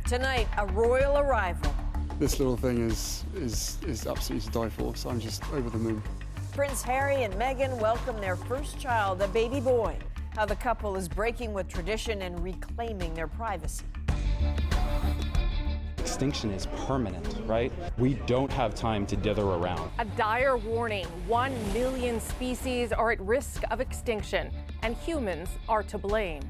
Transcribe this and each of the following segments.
Tonight, a royal arrival. This little thing is absolutely to die for, so I'm just over the moon. Prince Harry and Meghan welcome their first child, a baby boy. How the couple is breaking with tradition and reclaiming their privacy. Extinction is permanent, right? We don't have time to dither around. A dire warning: 1 million species are at risk of extinction, and humans are to blame.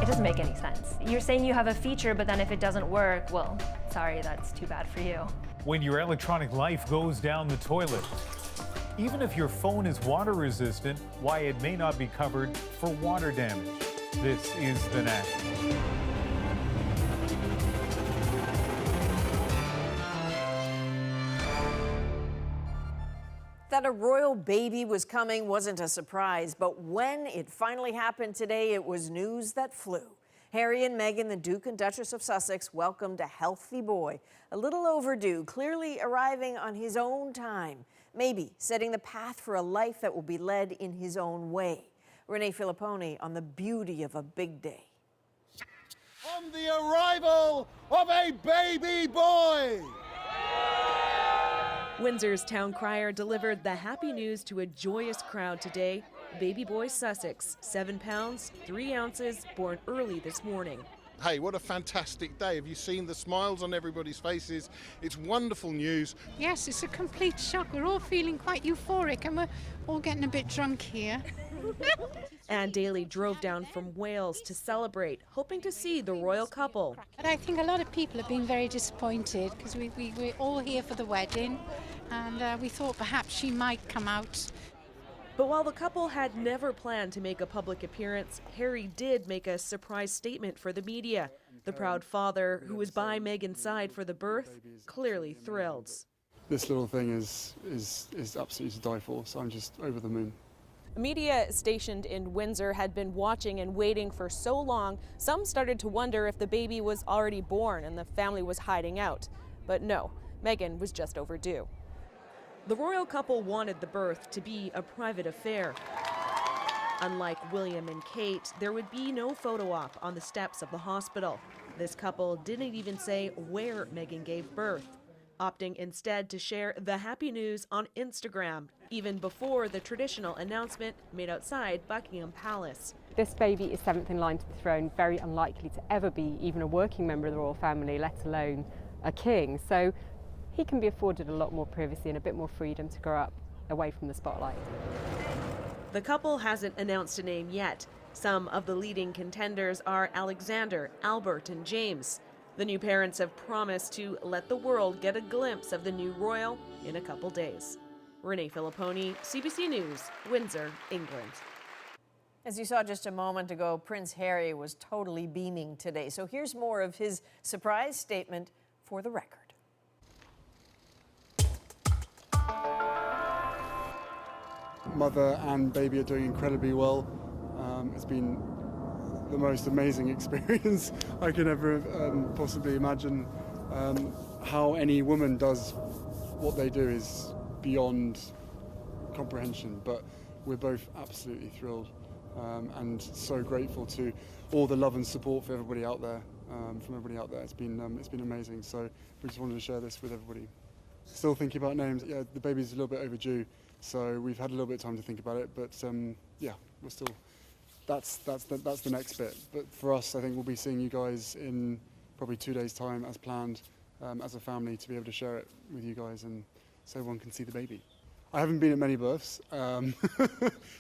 It doesn't make any sense. You're saying you have a feature, but then if it doesn't work, well, sorry, that's too bad for you. When your electronic life goes down the toilet, even if your phone is water resistant, why it may not be covered for water damage. This is The National. That a royal baby was coming wasn't a surprise, but when it finally happened today, it was news that flew. Harry and Meghan, the Duke and Duchess of Sussex, welcomed a healthy boy, a little overdue, clearly arriving on his own time, maybe setting the path for a life that will be led in his own way. Renee Filipponi on the beauty of a big day. On the arrival of a baby boy! Windsor's town crier delivered the happy news to a joyous crowd today. Baby boy Sussex, 7 pounds, 3 ounces, born early this morning. Hey, what a fantastic day. Have you seen the smiles on everybody's faces? It's wonderful news. Yes, it's a complete shock. We're all feeling quite euphoric and we're all getting a bit drunk here. Anne Daly drove down from Wales to celebrate, hoping to see the royal couple. But I think a lot of people have been very disappointed because we're all here for the wedding and we thought perhaps she might come out. But while the couple had never planned to make a public appearance, Harry did make a surprise statement for the media. The proud father, who was by Meghan's side for the birth, clearly thrilled. This little thing is absolutely to die for, so I'm just over the moon. Media stationed in Windsor had been watching and waiting for so long, some started to wonder if the baby was already born and the family was hiding out. But no, Meghan was just overdue. The royal couple wanted the birth to be a private affair. Unlike William and Kate, there would be no photo op on the steps of the hospital. This couple didn't even say where Meghan gave birth, opting instead to share the happy news on Instagram, even before the traditional announcement made outside Buckingham Palace. This baby is 7th in line to the throne, very unlikely to ever be even a working member of the royal family, let alone a king. So he can be afforded a lot more privacy and a bit more freedom to grow up away from the spotlight. The couple hasn't announced a name yet. Some of the leading contenders are Alexander, Albert, and James. The new parents have promised to let the world get a glimpse of the new royal in a couple days. Renee Filipponi, CBC News, Windsor, England. As you saw just a moment ago, Prince Harry was totally beaming today. So here's more of his surprise statement for the record. Mother and baby are doing incredibly well. It's been the most amazing experience I could ever possibly imagine. How any woman does what they do is beyond comprehension, but we're both absolutely thrilled and so grateful to all the love and support for everybody out there, from everybody out there. It's been amazing, so we just wanted to share this with everybody. Still thinking about names. Yeah, the baby's a little bit overdue, so we've had a little bit of time to think about it, but yeah, we're still, that's the next bit. But for us, I think we'll be seeing you guys in probably 2 days' time as planned, as a family, to be able to share it with you guys and so everyone can see the baby. I haven't been at many births.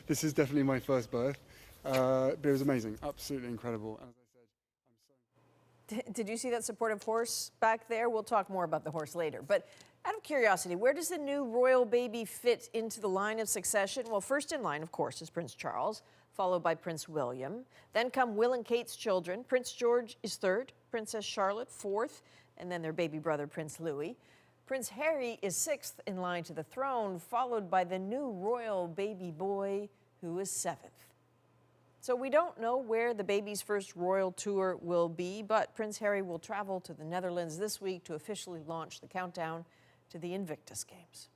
This is definitely my first birth, but it was amazing, absolutely incredible. And as I said, I'm so... Did you see that supportive horse back there? We'll talk more about the horse later. But out of curiosity, where does the new royal baby fit into the line of succession? Well, first in line, of course, is Prince Charles, followed by Prince William. Then come Will and Kate's children. Prince George is third, Princess Charlotte fourth, and then their baby brother, Prince Louis. Prince Harry is sixth in line to the throne, followed by the new royal baby boy, who is seventh. So we don't know where the baby's first royal tour will be, but Prince Harry will travel to the Netherlands this week to officially launch the countdown to the Invictus Games.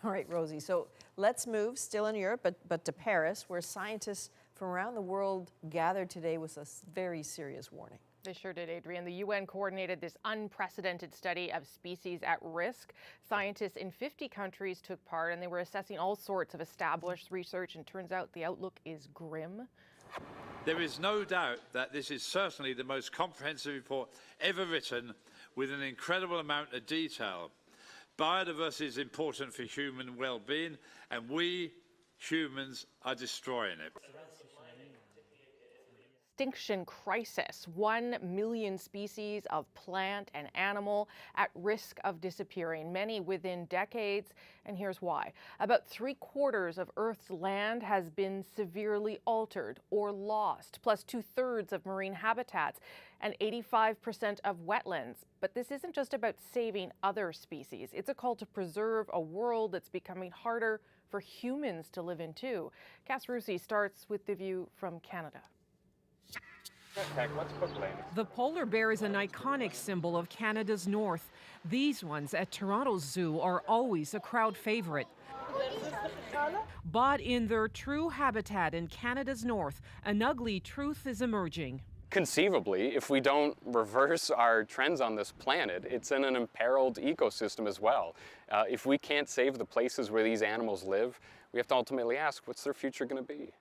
All right, Rosie, so let's move, still in Europe, but to Paris, where scientists from around the world gathered today with a very serious warning. They sure did, Adrienne. The UN coordinated this unprecedented study of species at risk. Scientists in 50 countries took part, and they were assessing all sorts of established research, and turns out the outlook is grim. There is no doubt that this is certainly the most comprehensive report ever written, with an incredible amount of detail. Biodiversity is important for human well-being, and we humans are destroying it. Extinction crisis. 1 million species of plant and animal at risk of disappearing, many within decades. And here's why. About 3/4 of Earth's land has been severely altered or lost, plus 2/3 of marine habitats and 85% of wetlands. But this isn't just about saving other species. It's a call to preserve a world that's becoming harder for humans to live in too. Cass Rusi starts with the view from Canada. The polar bear is an iconic symbol of Canada's north. These ones at Toronto's zoo are always a crowd favorite. But in their true habitat in Canada's north, an ugly truth is emerging. Conceivably, if we don't reverse our trends on this planet, it's in an imperiled ecosystem as well. If we can't save the places where these animals live, we have to ultimately ask, what's their future going to be?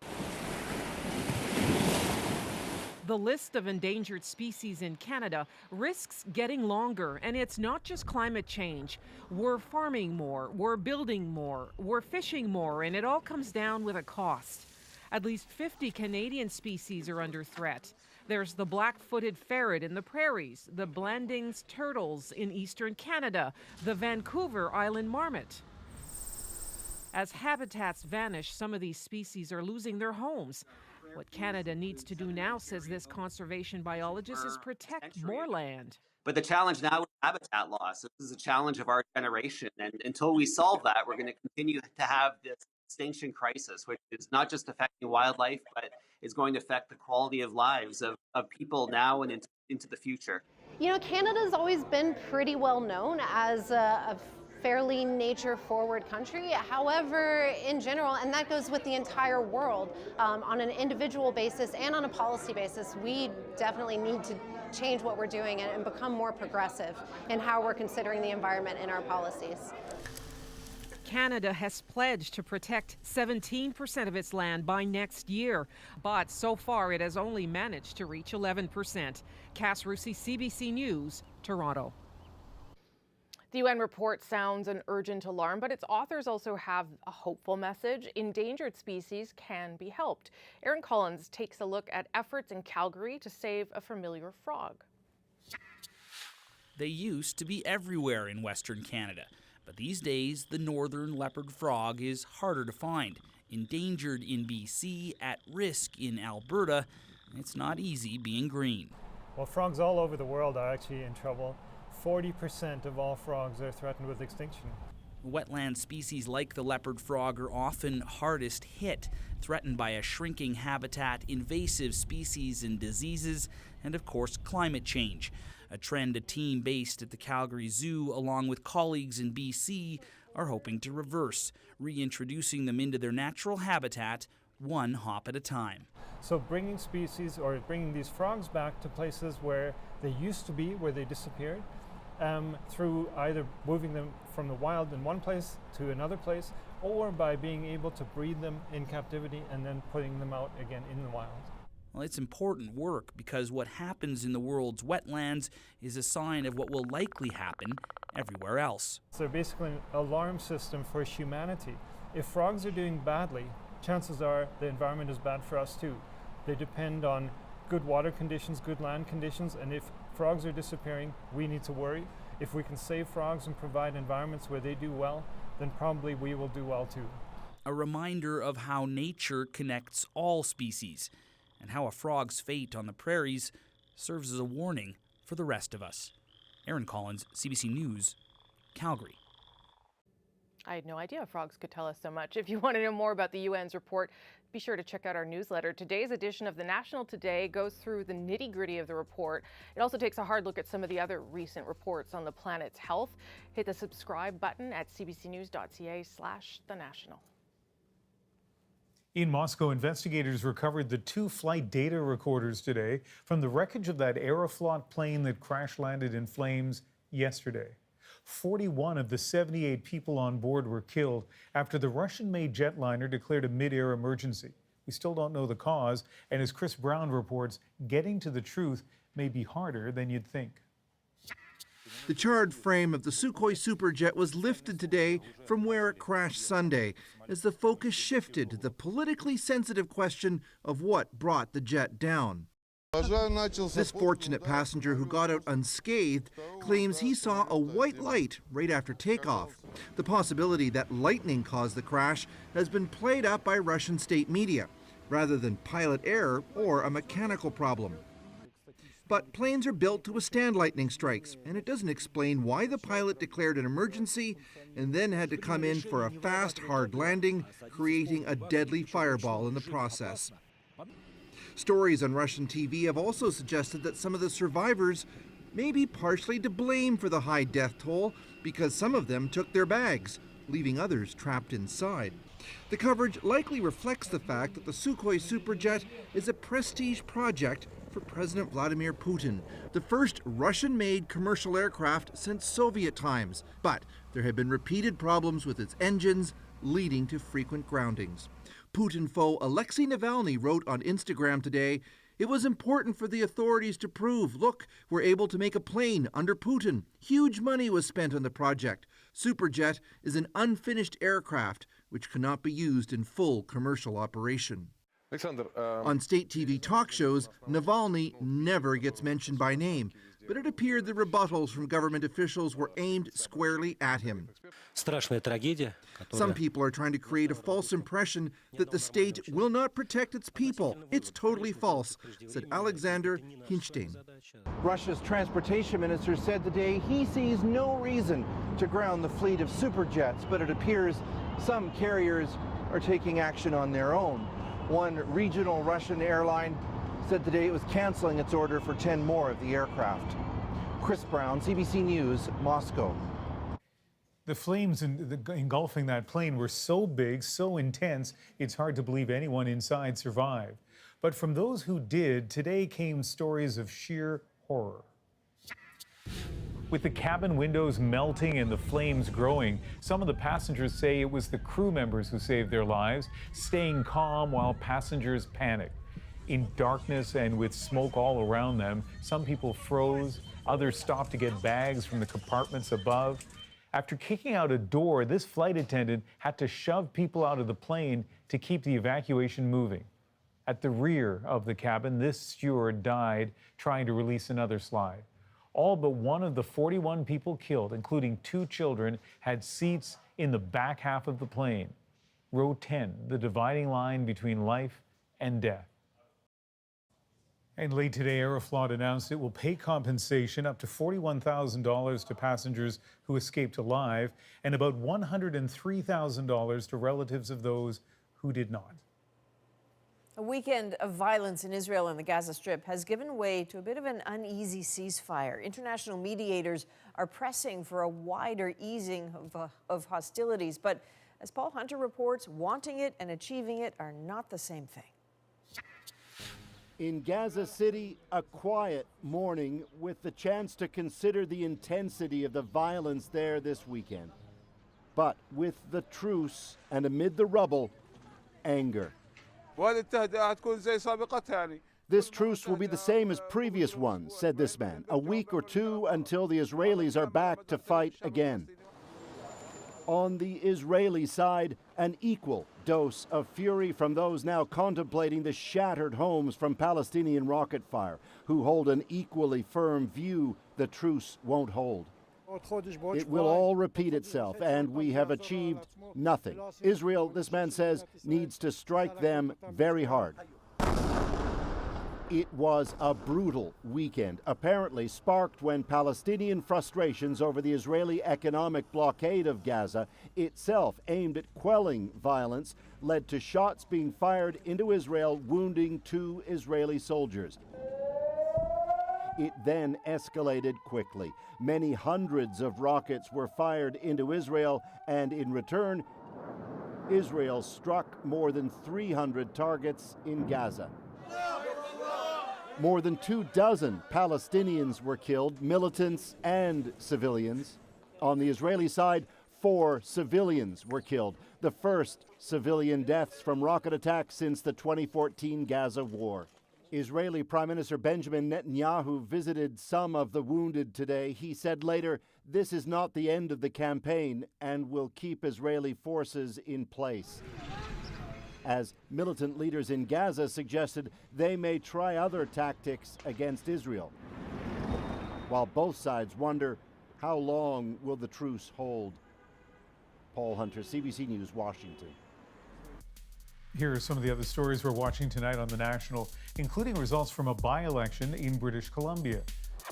The list of endangered species in Canada risks getting longer, and it's not just climate change. We're farming more, we're building more, we're fishing more, and it all comes down with a cost. At least 50 Canadian species are under threat. There's the black-footed ferret in the prairies, the Blandings turtles in eastern Canada, the Vancouver island marmot. As habitats vanish, some of these species are losing their homes. What Canada needs to do now, says this conservation biologist, is protect more land. But the challenge now is habitat loss. This is a challenge of our generation. And until we solve that, we're going to continue to have this extinction crisis, which is not just affecting wildlife, but is going to affect the quality of lives of people now and into the future. You know, Canada's always been pretty well known as a fairly nature-forward country. However, in general, and that goes with the entire world, on an individual basis and on a policy basis, we definitely need to change what we're doing and become more progressive in how we're considering the environment in our policies. Canada has pledged to protect 17% of its land by next year, but so far it has only managed to reach 11%. Cass Rusi, CBC News, Toronto. The UN report sounds an urgent alarm, but its authors also have a hopeful message. Endangered species can be helped. Erin Collins takes a look at efforts in Calgary to save a familiar frog. They used to be everywhere in Western Canada, but these days the northern leopard frog is harder to find. Endangered in BC, at risk in Alberta, it's not easy being green. Well, frogs all over the world are actually in trouble. 40% of all frogs are threatened with extinction. Wetland species like the leopard frog are often hardest hit, threatened by a shrinking habitat, invasive species and diseases, and of course climate change. A trend a team based at the Calgary Zoo, along with colleagues in BC, are hoping to reverse, reintroducing them into their natural habitat, one hop at a time. So bringing species or bringing these frogs back to places where they used to be, where they disappeared, through either moving them from the wild in one place to another place, or by being able to breed them in captivity and then putting them out again in the wild. Well, it's important work because what happens in the world's wetlands is a sign of what will likely happen everywhere else. So basically an alarm system for humanity. If frogs are doing badly, chances are the environment is bad for us too. They depend on good water conditions, good land conditions, and if frogs are disappearing, we need to worry. If we can save frogs and provide environments where they do well, then probably we will do well too. A reminder of how nature connects all species, and how a frog's fate on the prairies serves as a warning for the rest of us. Erin Collins, CBC News, Calgary. I had no idea frogs could tell us so much. If you want to know more about the UN's report, be sure to check out our newsletter. Today's edition of the National Today goes through the nitty-gritty of the report. It also takes a hard look at some of the other recent reports on the planet's health. Hit the subscribe button at cbcnews.ca/thenational. In Moscow, investigators recovered the 2 flight data recorders today from the wreckage of that Aeroflot plane that crash-landed in flames yesterday. 41 of the 78 people on board were killed after the Russian-made jetliner declared a mid-air emergency. We still don't know the cause, and as Chris Brown reports, getting to the truth may be harder than you'd think. The charred frame of the Sukhoi Superjet was lifted today from where it crashed Sunday, as the focus shifted to the politically sensitive question of what brought the jet down. This fortunate passenger who got out unscathed claims he saw a white light right after takeoff. The possibility that lightning caused the crash has been played up by Russian state media, rather than pilot error or a mechanical problem. But planes are built to withstand lightning strikes, and it doesn't explain why the pilot declared an emergency and then had to come in for a fast, hard landing, creating a deadly fireball in the process. Stories on Russian TV have also suggested that some of the survivors may be partially to blame for the high death toll because some of them took their bags, leaving others trapped inside. The coverage likely reflects the fact that the Sukhoi Superjet is a prestige project for President Vladimir Putin, the first Russian-made commercial aircraft since Soviet times. But there have been repeated problems with its engines, leading to frequent groundings. Putin foe Alexei Navalny wrote on Instagram today, "It was important for the authorities to prove, look, we're able to make a plane under Putin. Huge money was spent on the project. Superjet is an unfinished aircraft which cannot be used in full commercial operation." On state TV talk shows, Navalny never gets mentioned by name, but it appeared the rebuttals from government officials were aimed squarely at him. Some people are trying to create a false impression that the state will not protect its people. It's totally false, said Alexander Hinstein. Russia's transportation minister said today he sees no reason to ground the fleet of superjets, but it appears some carriers are taking action on their own. One regional Russian airline said today it was canceling its order for 10 more of the aircraft. Chris Brown, CBC News, Moscow. The flames engulfing that plane were so big, so intense, it's hard to believe anyone inside survived. But from those who did, today came stories of sheer horror. With the cabin windows melting and the flames growing, some of the passengers say it was the crew members who saved their lives, staying calm while passengers panicked. In darkness and with smoke all around them, some people froze, others stopped to get bags from the compartments above. After kicking out a door, this flight attendant had to shove people out of the plane to keep the evacuation moving. At the rear of the cabin, this steward died trying to release another slide. All but one of the 41 people killed, including 2 children, had seats in the back half of the plane. Row 10, the dividing line between life and death. And late today, Aeroflot announced it will pay compensation up to $41,000 to passengers who escaped alive and about $103,000 to relatives of those who did not. A weekend of violence in Israel and the Gaza Strip has given way to a bit of an uneasy ceasefire. International mediators are pressing for a wider easing of hostilities. But as Paul Hunter reports, wanting it and achieving it are not the same thing. In Gaza City, a quiet morning with the chance to consider the intensity of the violence there this weekend. But with the truce and amid the rubble, anger. This truce will be the same as previous ones, said this man, a week or two until the Israelis are back to fight again. On the Israeli side, an equal dose of fury from those now contemplating the shattered homes from Palestinian rocket fire, who hold an equally firm view the truce won't hold. It will all repeat itself, and we have achieved nothing. Israel, this man says, needs to strike them very hard. It was a brutal weekend, apparently sparked when Palestinian frustrations over the Israeli economic blockade of Gaza, itself aimed at quelling violence, led to shots being fired into Israel, wounding 2 Israeli soldiers. It then escalated quickly. Many hundreds of rockets were fired into Israel, and in return, Israel struck more than 300 targets in Gaza. More than 24 Palestinians were killed, militants and civilians. On the Israeli side, 4 civilians were killed, the first civilian deaths from rocket attacks since the 2014 Gaza war. Israeli Prime Minister Benjamin Netanyahu visited some of the wounded today. He said later, this is not the end of the campaign and will keep Israeli forces in place. As militant leaders in Gaza suggested they may try other tactics against Israel. While both sides wonder, how long will the truce hold? Paul Hunter, CBC News, Washington. Here are some of the other stories we're watching tonight on The National, including results from a by-election in British Columbia.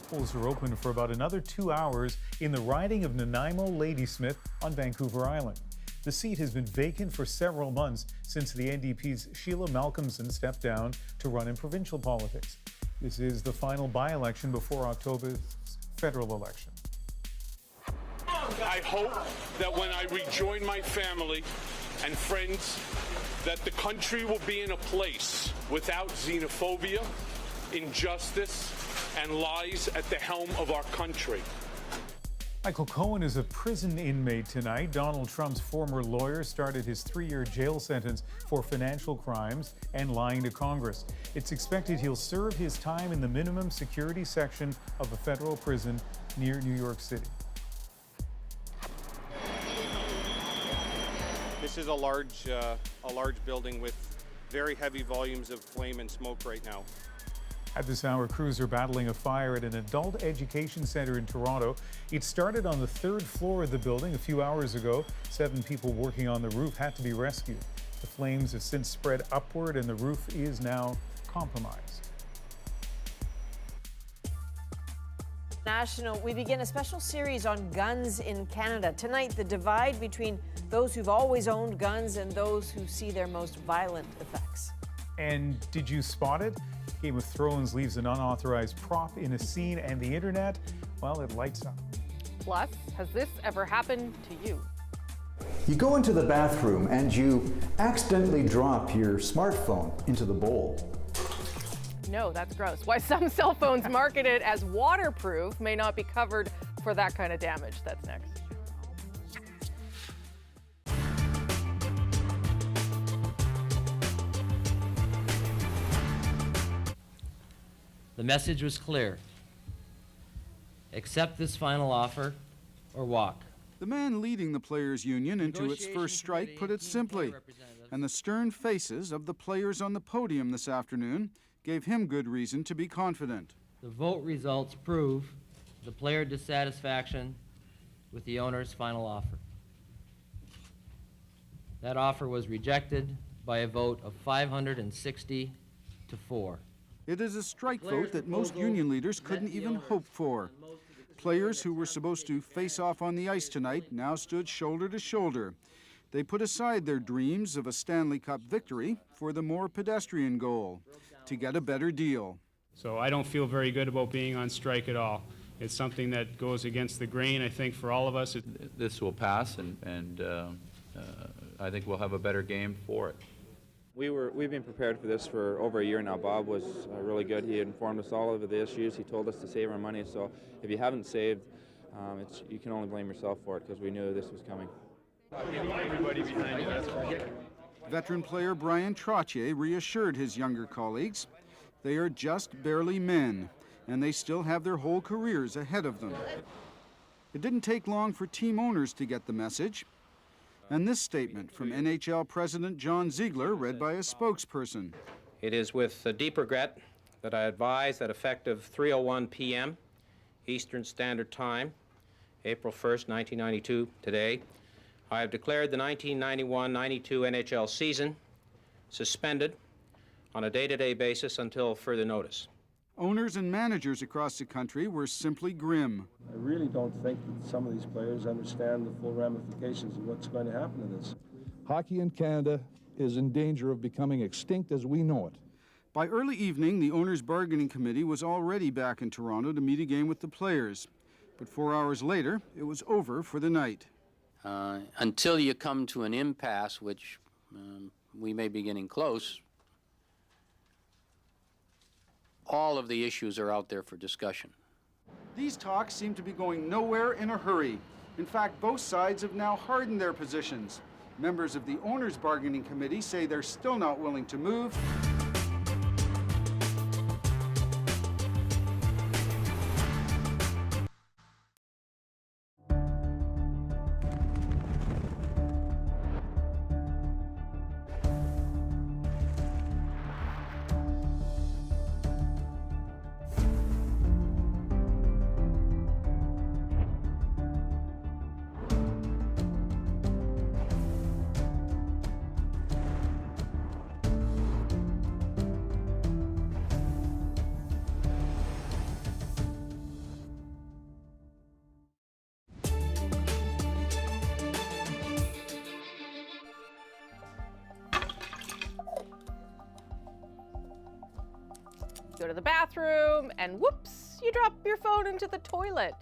Polls are open for about another 2 hours in the riding of Nanaimo-Ladysmith on Vancouver Island. The seat has been vacant for several months since the NDP's Sheila Malcolmson stepped down to run in provincial politics. This is the final by-election before October's federal election. I hope that when I rejoin my family and friends, that the country will be in a place without xenophobia, injustice, and lies at the helm of our country. Michael Cohen is a prison inmate tonight. Donald Trump's former lawyer started his 3-year jail sentence for financial crimes and lying to Congress. It's expected he'll serve his time in the minimum security section of a federal prison near New York City. This is a large building with very heavy volumes of flame and smoke right now. At this hour, crews are battling a fire at an adult education center in Toronto. It started on the 3rd floor of the building a few hours ago. 7 people working on the roof had to be rescued. The flames have since spread upward and the roof is now compromised. National, we begin a special series on guns in Canada. Tonight, the divide between those who've always owned guns and those who see their most violent effects. And did you spot it? Game of Thrones leaves an unauthorized prop in a scene and the internet, well, it lights up. Plus, has this ever happened to you? You go into the bathroom and you accidentally drop your smartphone into the bowl. No, that's gross. Why some cell phones marketed as waterproof may not be covered for that kind of damage. That's next. The message was clear. Accept this final offer or walk. The man leading the players' union into its first strike put it simply, and the stern faces of the players on the podium this afternoon gave him good reason to be confident. The vote results prove the player dissatisfaction with the owner's final offer. That offer was rejected by a vote of 560 to 4. It is a strike vote that most union leaders couldn't even hope for. Players who were supposed to face off on the ice tonight now stood shoulder to shoulder. They put aside their dreams of a Stanley Cup victory for the more pedestrian goal, to get a better deal. So I don't feel very good about being on strike at all. It's something that goes against the grain, I think, for all of us. This will pass, and I think we'll have a better game for it. We've been prepared for this for over a year now. Bob was really good. He informed us all of the issues. He told us to save our money. So if you haven't saved, you can only blame yourself for it because we knew this was coming. Everybody behind you. Veteran player Brian Trottier reassured his younger colleagues they are just barely men, and they still have their whole careers ahead of them. It didn't take long for team owners to get the message. And this statement from NHL President John Ziegler, read by a spokesperson. It is with deep regret that I advise that effective 3:01 p.m. Eastern Standard Time, April 1st, 1992, today, I have declared the 1991-92 NHL season suspended on a day-to-day basis until further notice. Owners and managers across the country were simply grim. I really don't think that some of these players understand the full ramifications of what's going to happen to this. Hockey in Canada is in danger of becoming extinct as we know it. By early evening, the owners' bargaining committee was already back in Toronto to meet again with the players. But 4 hours later, it was over for the night. until you come to an impasse, which we may be getting close, all of the issues are out there for discussion. These talks seem to be going nowhere in a hurry. In fact, both sides have now hardened their positions. Members of the owners' bargaining committee say they're still not willing to move. Go to the bathroom, and whoops, you drop your phone into the toilet.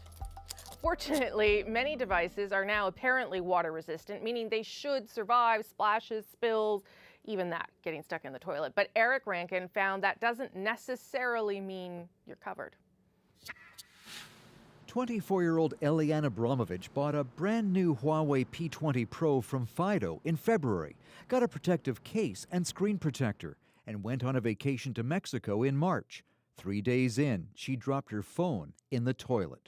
Fortunately, many devices are now apparently water resistant, meaning they should survive splashes, spills, even that, getting stuck in the toilet. But Eric Rankin found that doesn't necessarily mean you're covered. 24-year-old Eliane Abramovich bought a brand new Huawei P20 Pro from Fido in February, got a protective case and screen protector, and went on a vacation to Mexico in March. 3 days in, she dropped her phone in the toilet.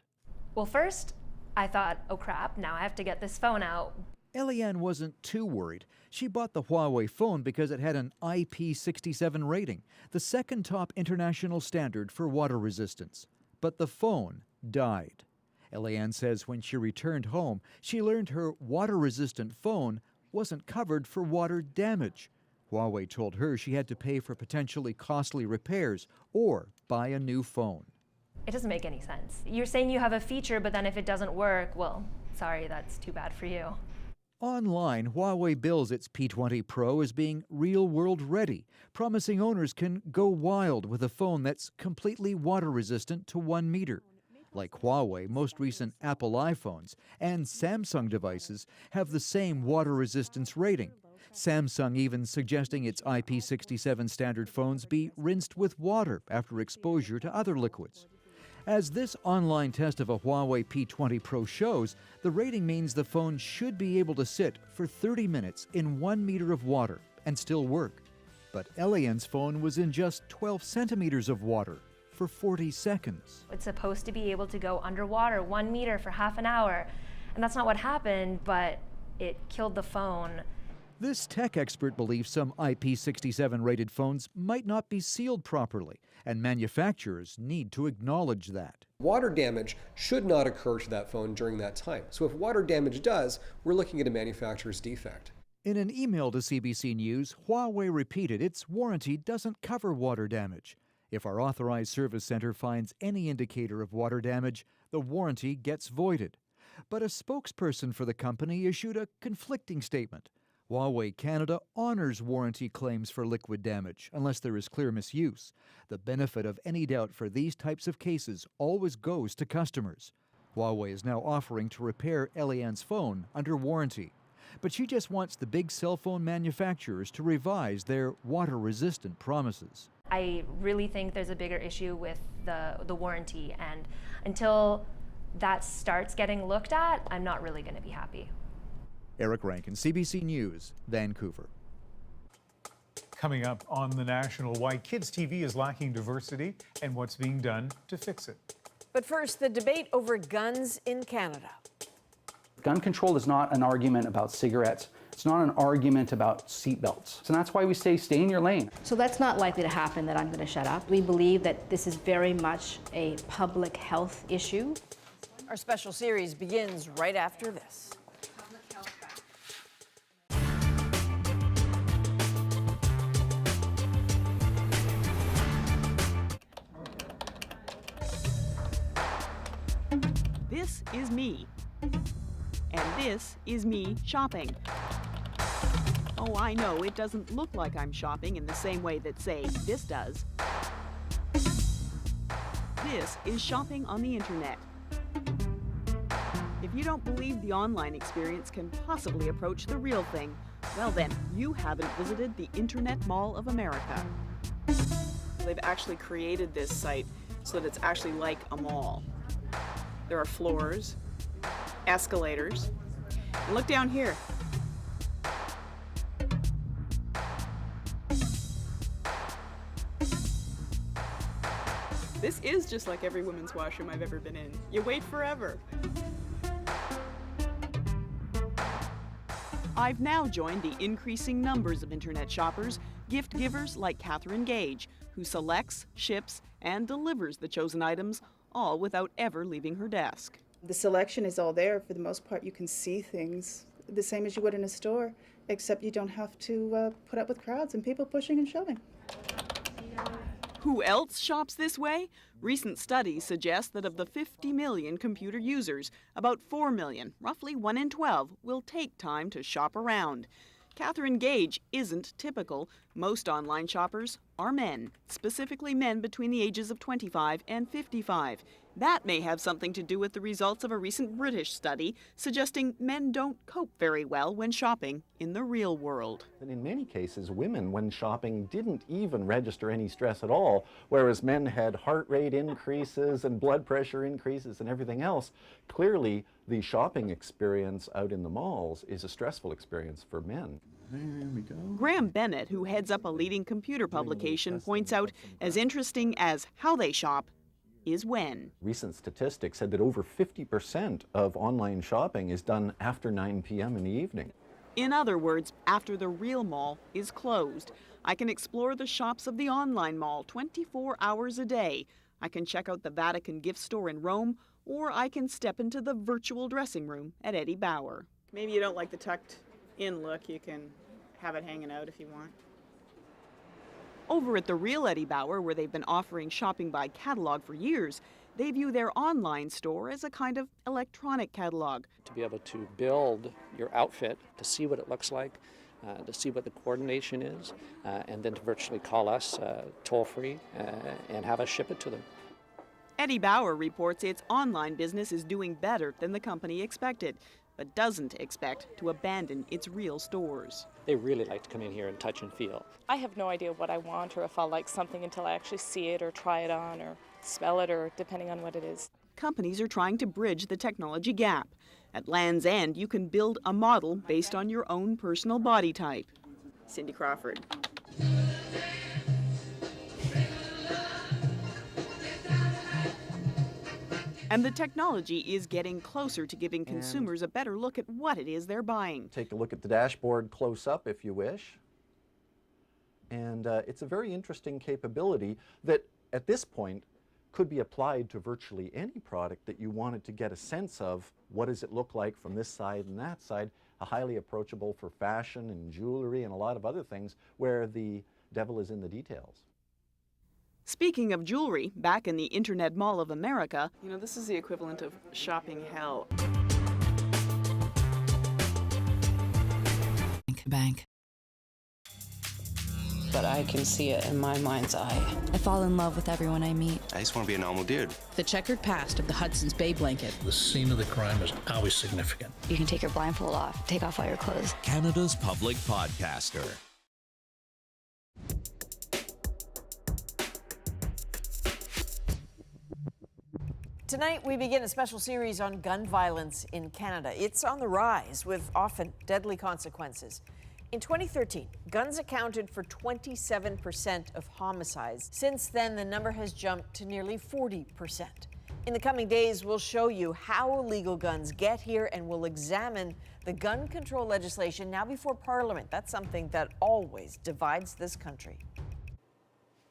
Well, first, I thought, oh crap, now I have to get this phone out. Eliane wasn't too worried. She bought the Huawei phone because it had an IP67 rating, the second top international standard for water resistance. But the phone died. Eliane says when she returned home, she learned her water-resistant phone wasn't covered for water damage. Huawei told her she had to pay for potentially costly repairs or buy a new phone. It doesn't make any sense. You're saying you have a feature, but then if it doesn't work, well, sorry, that's too bad for you. Online, Huawei bills its P20 Pro as being real-world ready, promising owners can go wild with a phone that's completely water-resistant to 1 meter. Like Huawei, most recent Apple iPhones and Samsung devices have the same water resistance rating. Samsung even suggesting its IP67 standard phones be rinsed with water after exposure to other liquids. As this online test of a Huawei P20 Pro shows, the rating means the phone should be able to sit for 30 minutes in 1 meter of water and still work. But Eliane's phone was in just 12 centimeters of water for 40 seconds. It's supposed to be able to go underwater 1 meter for half an hour, and that's not what happened, but it killed the phone. This tech expert believes some IP67 rated phones might not be sealed properly, and manufacturers need to acknowledge that. Water damage should not occur to that phone during that time. So if water damage does, we're looking at a manufacturer's defect. In an email to CBC News, Huawei repeated its warranty doesn't cover water damage. If our authorized service center finds any indicator of water damage, the warranty gets voided. But a spokesperson for the company issued a conflicting statement. Huawei Canada honors warranty claims for liquid damage unless there is clear misuse. The benefit of any doubt for these types of cases always goes to customers. Huawei is now offering to repair Eliane's phone under warranty. But she just wants the big cell phone manufacturers to revise their water-resistant promises. I really think there's a bigger issue with the warranty, and until that starts getting looked at, I'm not really going to be happy. Eric Rankin, CBC News, Vancouver. Coming up on The National, why kids' TV is lacking diversity and what's being done to fix it. But first, the debate over guns in Canada. Gun control is not an argument about cigarettes. It's not an argument about seatbelts. So that's why we say stay in your lane. So that's not likely to happen that I'm going to shut up. We believe that this is very much a public health issue. Our special series begins right after this. This is me. And this is me shopping. Oh, I know, it doesn't look like I'm shopping in the same way that, say, this does. This is shopping on the internet. If you don't believe the online experience can possibly approach the real thing, well then, you haven't visited the Internet Mall of America. They've actually created this site so that it's actually like a mall. There are floors, escalators, and look down here. This is just like every women's washroom I've ever been in. You wait forever. I've now joined the increasing numbers of internet shoppers, gift givers like Catherine Gage, who selects, ships, and delivers the chosen items, all without ever leaving her desk. The selection is all there. For the most part, you can see things the same as you would in a store, except you don't have to put up with crowds and people pushing and shoving. Who else shops this way? Recent studies suggest that of the 50 million computer users, about 4 million, roughly 1 in 12, will take time to shop around. Catherine Gage isn't typical. Most online shoppers are men, specifically men between the ages of 25 and 55. That may have something to do with the results of a recent British study suggesting men don't cope very well when shopping in the real world. And in many cases, women, when shopping, didn't even register any stress at all, whereas men had heart rate increases and blood pressure increases and everything else. Clearly, the shopping experience out in the malls is a stressful experience for men. There we go. Graham Bennett, who heads up a leading computer publication, points out as interesting as how they shop is when. Recent statistics said that over 50% of online shopping is done after 9 p.m. in the evening. In other words, after the real mall is closed. I can explore the shops of the online mall 24 hours a day. I can check out the Vatican gift store in Rome, or I can step into the virtual dressing room at Eddie Bauer. Maybe you don't like the tucked in look. You can have it hanging out if you want. Over at the real Eddie Bauer, where they've been offering shopping by catalog for years, they view their online store as a kind of electronic catalog. To be able to build your outfit, to see what it looks like, to see what the coordination is, and then to virtually call us toll-free and have us ship it to them. Eddie Bauer reports its online business is doing better than the company expected, but doesn't expect to abandon its real stores. They really like to come in here and touch and feel. I have no idea what I want or if I'll like something until I actually see it or try it on or smell it, or depending on what it is. Companies are trying to bridge the technology gap. At Land's End, you can build a model based on your own personal body type. Cindy Crawford. And the technology is getting closer to giving consumers a better look at what it is they're buying. Take a look at the dashboard close up if you wish. And it's a very interesting capability that at this point could be applied to virtually any product that you wanted to get a sense of what does it look like from this side and that side. Highly approachable for fashion and jewelry and a lot of other things where the devil is in the details. Speaking of jewelry, back in the Internet Mall of America, you know, this is the equivalent of shopping hell. Bank. But I can see it in my mind's eye. I fall in love with everyone I meet. I just want to be a normal dude. The checkered past of the Hudson's Bay blanket. The scene of the crime is always significant. You can take your blindfold off, take off all your clothes. Canada's public podcaster. Tonight, we begin a special series on gun violence in Canada. It's on the rise with often deadly consequences. In 2013, guns accounted for 27% of homicides. Since then, the number has jumped to nearly 40%. In the coming days, we'll show you how illegal guns get here, and we'll examine the gun control legislation now before Parliament. That's something that always divides this country.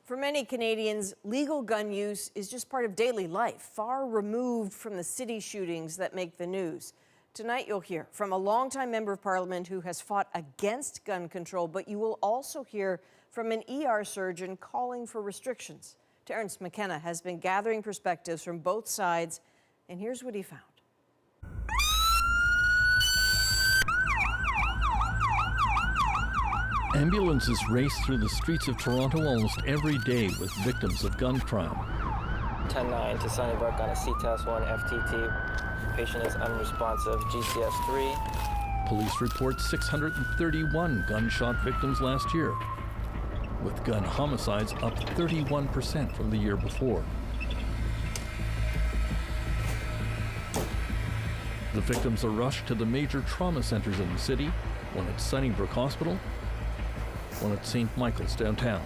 For many Canadians, legal gun use is just part of daily life, far removed from the city shootings that make the news. Tonight, you'll hear from a longtime member of Parliament who has fought against gun control, but you will also hear from an ER surgeon calling for restrictions. Terence McKenna has been gathering perspectives from both sides, and here's what he found. Ambulances race through the streets of Toronto almost every day with victims of gun crime. 10-9 to Sunnybrook on a C-Test 1 FTT. Patient is unresponsive, GCS 3. Police report 631 gunshot victims last year, with gun homicides up 31% from the year before. The victims are rushed to the major trauma centers in the city, one at Sunnybrook Hospital, one at St. Michael's downtown.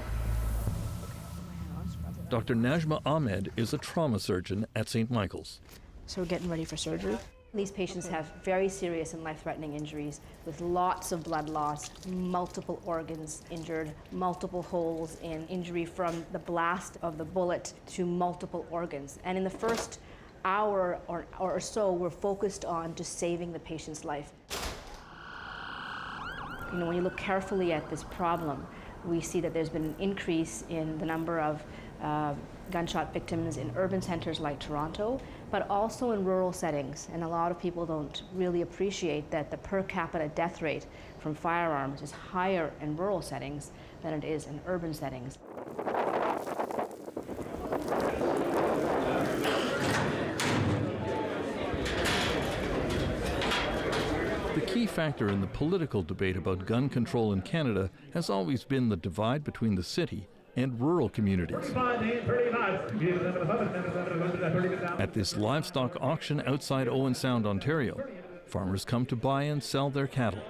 Dr. Najma Ahmed is a trauma surgeon at St. Michael's. So we're getting ready for surgery. These patients have very serious and life-threatening injuries with lots of blood loss, multiple organs injured, multiple holes in injury from the blast of the bullet to multiple organs. And in the first hour or so, we're focused on just saving the patient's life. You know, when you look carefully at this problem, we see that there's been an increase in the number of gunshot victims in urban centers like Toronto, but also in rural settings. And a lot of people don't really appreciate that the per capita death rate from firearms is higher in rural settings than it is in urban settings. The key factor in the political debate about gun control in Canada has always been the divide between the city and rural communities. At this livestock auction outside Owen Sound, Ontario, farmers come to buy and sell their cattle.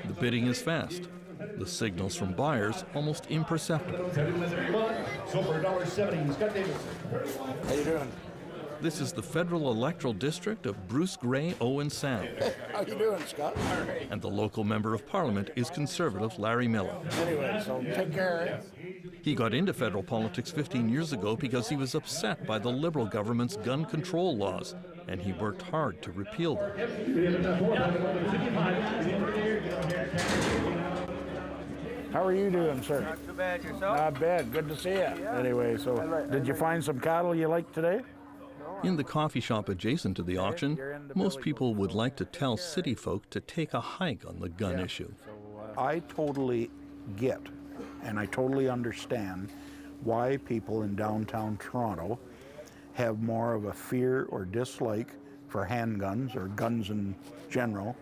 The bidding is fast. The signals from buyers almost imperceptible. How you doing? This is the federal electoral district of Bruce Grey Owen Sound. How you doing, Scott? And the local member of parliament is Conservative Larry Miller. Anyway, so take care. He got into federal politics 15 years ago because he was upset by the Liberal government's gun control laws, and he worked hard to repeal them. How are you doing, sir? Not too bad, yourself? Not bad. Good to see you. Anyway, so did you find some cattle you like today? In the coffee shop adjacent to the auction, most people would like to tell city folk to take a hike on the gun issue. I totally get and I totally understand why people in downtown Toronto have more of a fear or dislike for handguns or guns in general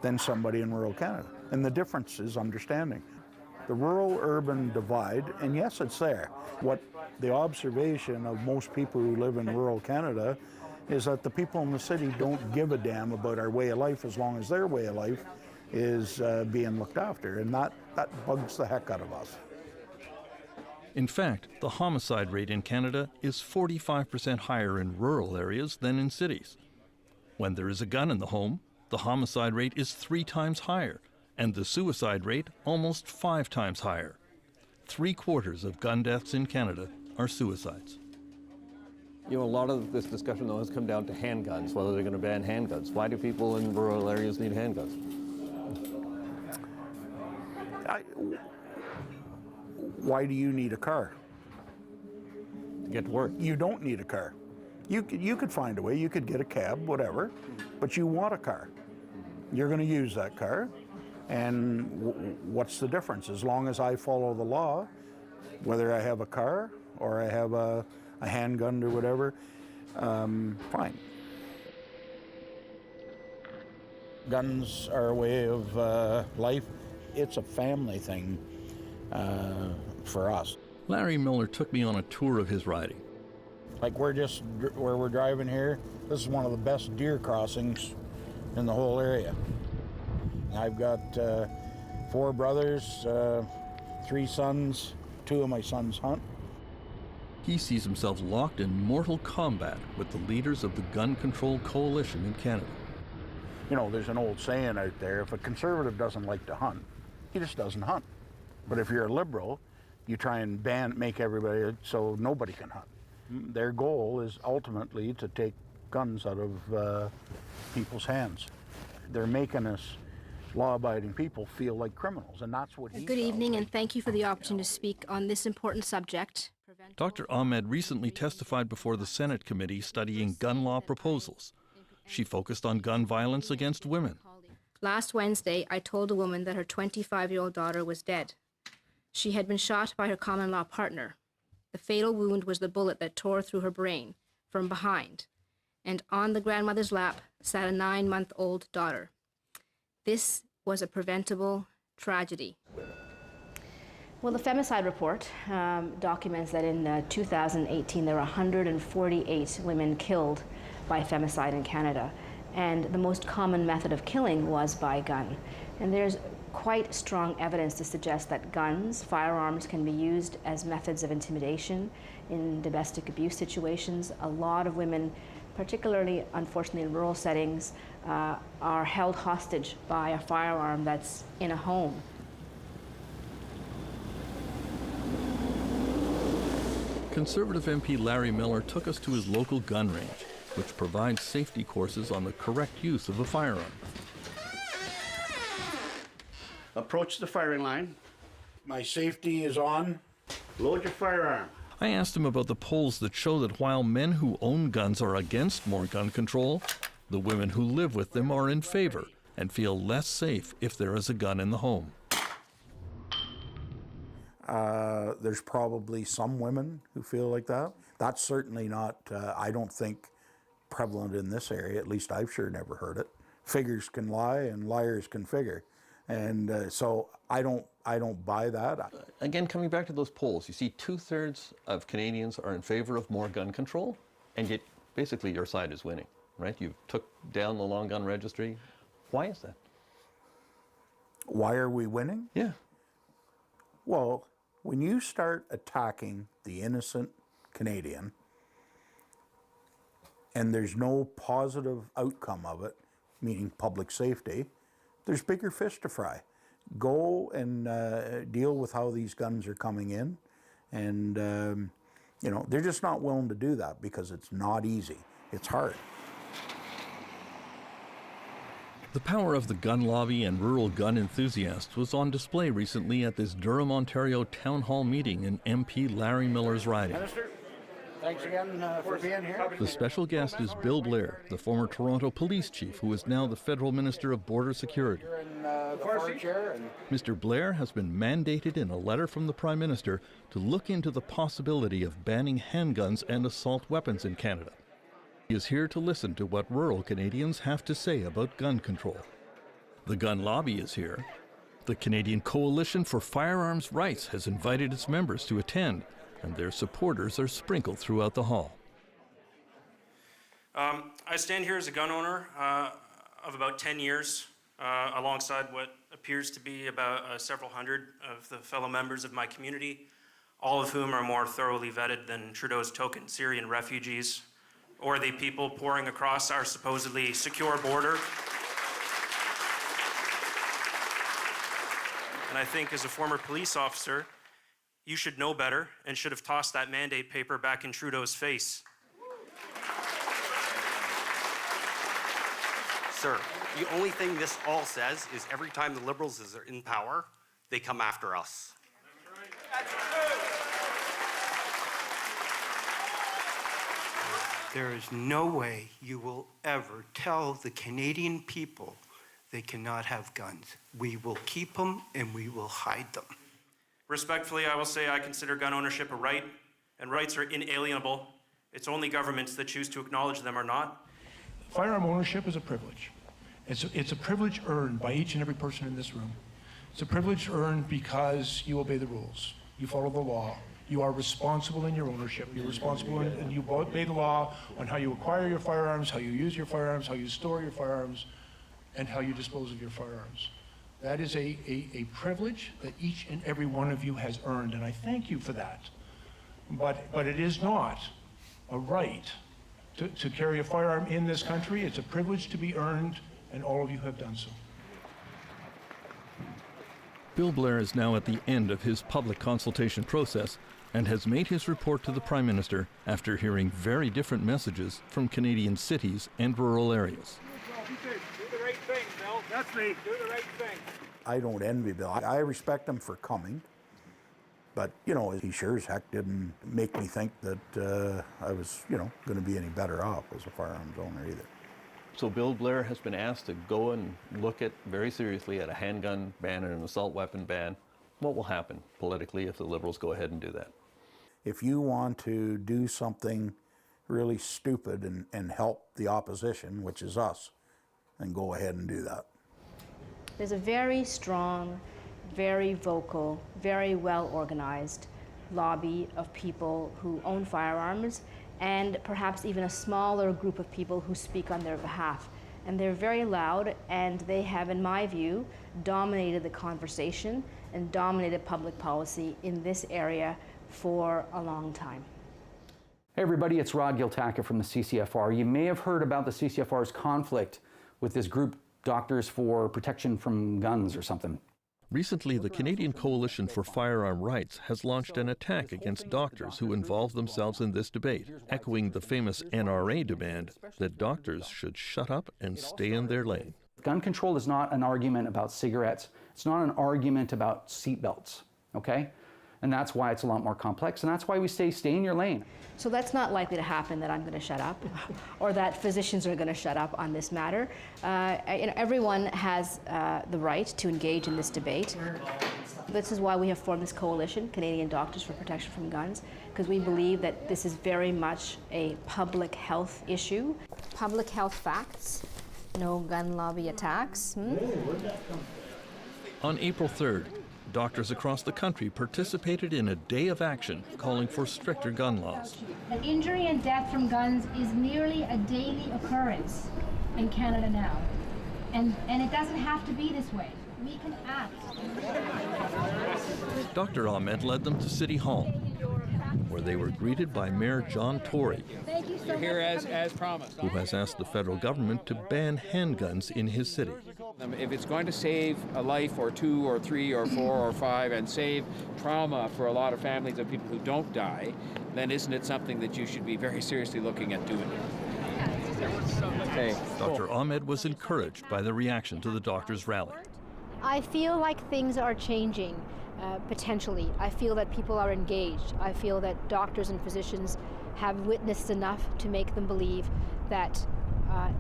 than somebody in rural Canada. And the difference is understanding. The rural-urban divide, and yes, it's there. What the observation of most people who live in rural Canada is that the people in the city don't give a damn about our way of life as long as their way of life is being looked after, and that bugs the heck out of us. In fact, the homicide rate in Canada is 45% higher in rural areas than in cities. When there is a gun in the home, the homicide rate is 3 times higher, and the suicide rate almost 5 times higher. 3/4 of gun deaths in Canada are suicides. You know, a lot of this discussion, though, has come down to handguns, whether they're going to ban handguns. Why do people in rural areas need handguns? Why do you need a car? To get to work. You don't need a car. You could find a way, you could get a cab, whatever, but you want a car. You're going to use that car. And what's the difference? As long as I follow the law, whether I have a car or I have a handgun or whatever, fine. Guns are a way of life. It's a family thing for us. Larry Miller took me on a tour of his riding. Like where we're driving here, this is one of the best deer crossings in the whole area. I've got 4 brothers, 3 sons, 2 of my sons hunt. He sees himself locked in mortal combat with the leaders of the gun control coalition in Canada. You know, there's an old saying out there, if a conservative doesn't like to hunt, he just doesn't hunt. But if you're a liberal, you try and make everybody so nobody can hunt. Their goal is ultimately to take guns out of people's hands. They're making us law-abiding people feel like criminals, and that's what Good evening, and thank you for the opportunity to speak on this important subject. Dr. Ahmed recently testified before the Senate committee studying gun law proposals. She focused on gun violence against women. Last Wednesday, I told a woman that her 25-year-old daughter was dead. She had been shot by her common-law partner. The fatal wound was the bullet that tore through her brain from behind, and on the grandmother's lap sat a 9-month-old daughter. This was a preventable tragedy. Well, the femicide report documents that in 2018 there were 148 women killed by femicide in Canada, and the most common method of killing was by gun. And there's quite strong evidence to suggest that guns, firearms, can be used as methods of intimidation in domestic abuse situations. A lot of women, particularly unfortunately in rural settings, are held hostage by a firearm that's in a home. Conservative MP Larry Miller took us to his local gun range, which provides safety courses on the correct use of a firearm. Approach the firing line. My safety is on. Load your firearm. I asked him about the polls that show that while men who own guns are against more gun control, the women who live with them are in favor and feel less safe if there is a gun in the home. There's probably some women who feel like that. That's certainly not, I don't think, prevalent in this area. At least I've sure never heard it. Figures can lie and liars can figure. And so I don't buy that. Again, coming back to those polls, you see 2/3 of Canadians are in favor of more gun control, and yet basically your side is winning, right? You took down the long gun registry. Why is that? Why are we winning? Yeah. Well, when you start attacking the innocent Canadian and there's no positive outcome of it, meaning public safety, there's bigger fish to fry. Go and deal with how these guns are coming in. And, you know, they're just not willing to do that because it's not easy. It's hard. The power of the gun lobby and rural gun enthusiasts was on display recently at this Durham, Ontario town hall meeting in MP Larry Miller's riding. Minister, thanks again for being here. The special guest is Bill Blair, the former Toronto police chief who is now the federal minister of border security. You're in the far chair. And Mr. Blair has been mandated in a letter from the Prime Minister to look into the possibility of banning handguns and assault weapons in Canada. He is here to listen to what rural Canadians have to say about gun control. The gun lobby is here. The Canadian Coalition for Firearms Rights has invited its members to attend, and their supporters are sprinkled throughout the hall. I stand here as a gun owner of about 10 years, alongside what appears to be about several hundred of the fellow members of my community, all of whom are more thoroughly vetted than Trudeau's token Syrian refugees, or the people pouring across our supposedly secure border. And I think as a former police officer, you should know better and should have tossed that mandate paper back in Trudeau's face. Sir, the only thing this all says is every time the Liberals are in power, they come after us. That's true. There is no way you will ever tell the Canadian people they cannot have guns. We will keep them and we will hide them. Respectfully, I will say I consider gun ownership a right, and rights are inalienable. It's only governments that choose to acknowledge them or not. Firearm ownership is a privilege. It's a privilege earned by each and every person in this room. It's a privilege earned because you obey the rules. You follow the law. You are responsible in your ownership. You're responsible and you obey the law on how you acquire your firearms, how you use your firearms, how you store your firearms, and how you dispose of your firearms. That is a privilege that each and every one of you has earned, and I thank you for that. But it is not a right to carry a firearm in this country. It's a privilege to be earned, and all of you have done so. Bill Blair is now at the end of his public consultation process and has made his report to the Prime Minister after hearing very different messages from Canadian cities and rural areas. Do the right thing, Bill. That's me. Do the right thing. I don't envy Bill. I respect him for coming, but, you know, he sure as heck didn't make me think that I was, you know, going to be any better off as a firearms owner either. So Bill Blair has been asked to go and look at very seriously at a handgun ban and an assault weapon ban. What will happen politically if the Liberals go ahead and do that? If you want to do something really stupid and help the opposition, which is us, then go ahead and do that. There's a very strong, very vocal, very well organized lobby of people who own firearms, and perhaps even a smaller group of people who speak on their behalf. And they're very loud, and they have, in my view, dominated the conversation and dominated public policy in this area for a long time. Hey everybody, it's Rod Giltaca from the CCFR. You may have heard about the CCFR's conflict with this group, Doctors for Protection from Guns or something. Recently, the Canadian Coalition for Firearm Rights has launched an attack against doctors who involve themselves in this debate, echoing the famous NRA demand that doctors should shut up and stay in their lane. Gun control is not an argument about cigarettes. It's not an argument about seatbelts, okay? And that's why it's a lot more complex, and that's why we say stay in your lane. So that's not likely to happen, that I'm going to shut up or that physicians are going to shut up on this matter. Everyone has the right to engage in this debate. This is why we have formed this coalition, Canadian Doctors for Protection from Guns, because we believe that this is very much a public health issue. Public health facts, no gun lobby attacks. On April 3rd, doctors across the country participated in a day of action calling for stricter gun laws. Injury and death from guns is nearly a daily occurrence in Canada now. And it doesn't have to be this way. We can act. Dr. Ahmed led them to City Hall, where they were greeted by Mayor John Tory, Thank you so much. Here as promised. who has asked the federal government to ban handguns in his city. If it's going to save a life or two or three or four or five and save trauma for a lot of families of people who don't die, then isn't it something that you should be very seriously looking at doing? Okay. Dr. Ahmed was encouraged by the reaction to the doctors' rally. I feel like things are changing, potentially. I feel that people are engaged. I feel that doctors and physicians have witnessed enough to make them believe that